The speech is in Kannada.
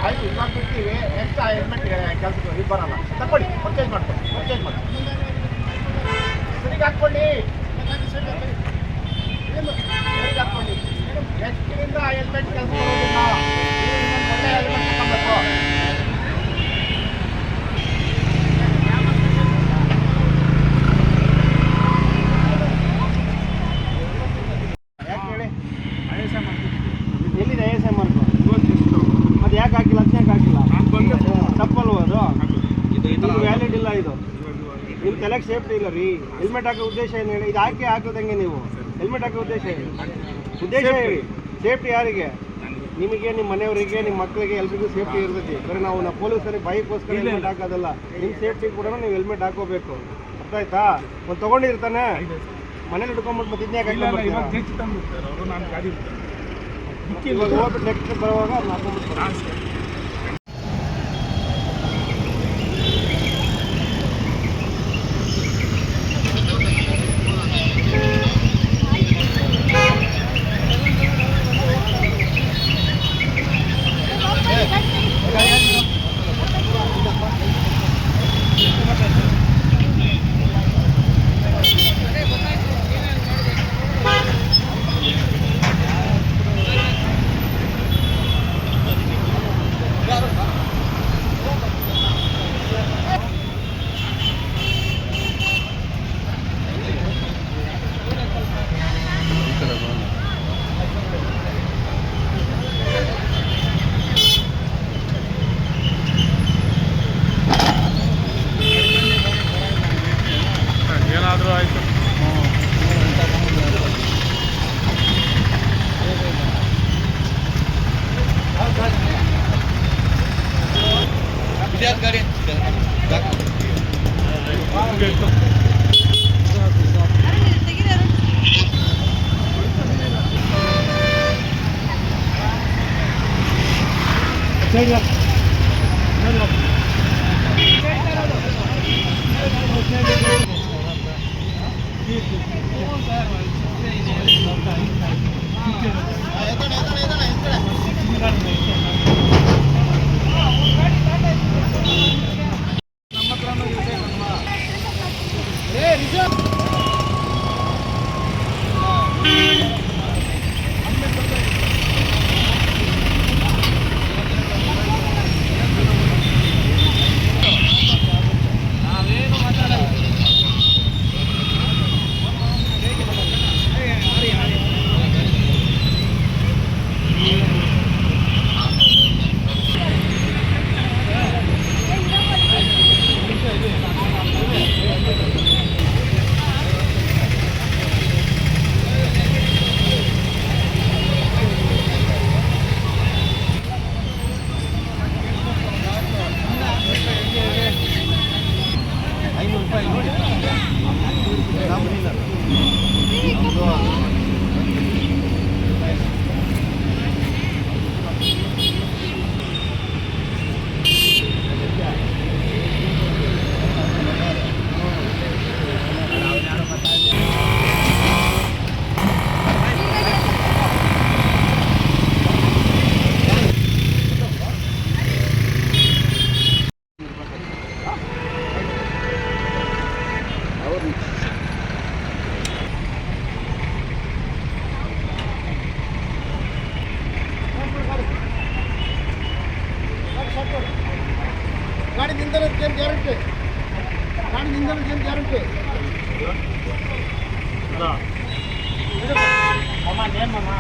ಆಯ್ತು ಇವಾಗ ಬಿಡ್ತೀವಿ. ನೆಕ್ಸ್ಟ್ ಹೆಲ್ಮೆಟ್ ಕೆಲಸಕ್ಕೆ ಇದು ಬರಲ್ಲ. ತಗೊಳ್ಳಿ, ಪರ್ಚೇಸ್ ಮಾಡ್ಕೊಳ್ಳಿ, ಪರ್ಚೇಸ್ ಮಾಡಿ ಸರಿಗೆ ಹಾಕ್ಕೊಳ್ಳಿ, ಸರಿಗೆ ಹಾಕ್ಕೊಳ್ಳಿ. ನೆಕ್ಸ್ಟಿಂದ ಹೆಲ್ಮೆಟ್ ಕೆಲಸ ಬರೋದಿಲ್ಲ. ಒಳ್ಳೆ ಹೆಲ್ಮೆಟ್ ತಗೊಬೇಕು. ಎಲ್ಲಿದೆ ASM ಮಾರ್ಕು? ಅದು ಯಾಕೆ ಹಾಕಿಲ್ಲ? ಅದನ್ನ ಯಾಕೆ ಹಾಕಿಲ್ಲ? ತಪ್ಪಲ್ವ ಅದು? ಇದು ವ್ಯಾಲಿಡ್ ಇಲ್ಲ. ಇದು ನಿಮ್ಮ ತಲೆಗೆ ಸೇಫ್ಟಿ ಇಲ್ಲ ರೀ. ಹೆಲ್ಮೆಟ್ ಹಾಕೋ ಉದ್ದೇಶ ಏನು ಹೇಳಿ? ಇದು ಹಾಕೋದಂಗೆ ನೀವು ಹೆಲ್ಮೆಟ್ ಹಾಕೋ ಉದ್ದೇಶ ಹೇಳಿ. ಉದ್ದೇಶ ಹೇಳಿ. ಸೇಫ್ಟಿ ಯಾರಿಗೆ? ನಿಮಗೆ, ನಿಮ್ಮ ಮನೆಯವರಿಗೆ, ನಿಮ್ಮ ಮಕ್ಕಳಿಗೆ ಎಲ್ರಿಗೂ ಸೇಫ್ಟಿ ಇರ್ತೈತಿ. ಬರೀ ನಾವು ಪೊಲೀಸರಿಗೆ ಬೈಕ್ಗೋಸ್ಕರ ಹೆಲ್ಮೆಟ್ ಹಾಕೋದಲ್ಲ. ನಿಮ್ಮ ಸೇಫ್ಟಿ ಕೂಡ ನೀವು ಹೆಲ್ಮೆಟ್ ಹಾಕೋಬೇಕು. ಅರ್ಥ ಆಯ್ತಾ? ಒಂದು ತೊಗೊಂಡಿರ್ತಾನೆ ಮನೇಲಿ ಹಿಡ್ಕೊಂಡ್ಬಿಟ್ಟು ಮತ್ತೆ ಇದನ್ನೇ ಹಾಕೋಬಿಡ್ತೀವಿ. ಇವಾಗ ಹೋಗ್ಬಿಟ್ಟು ನೆಕ್ಸ್ಟ್ ಬರುವಾಗ ಅದನ್ನ ಹಾಕೊಂಡ್ಬಿಡ್ತಾರೆ. ಗಾಡಿ ನಿಂದರ ಗ್ಯಾರಂಟಿ, ಗಾಡಿ ನಿಂದರ ಗ್ಯಾರಂಟಿ. ಅಮ್ಮ ನೇಮ್ ಅಮ್ಮ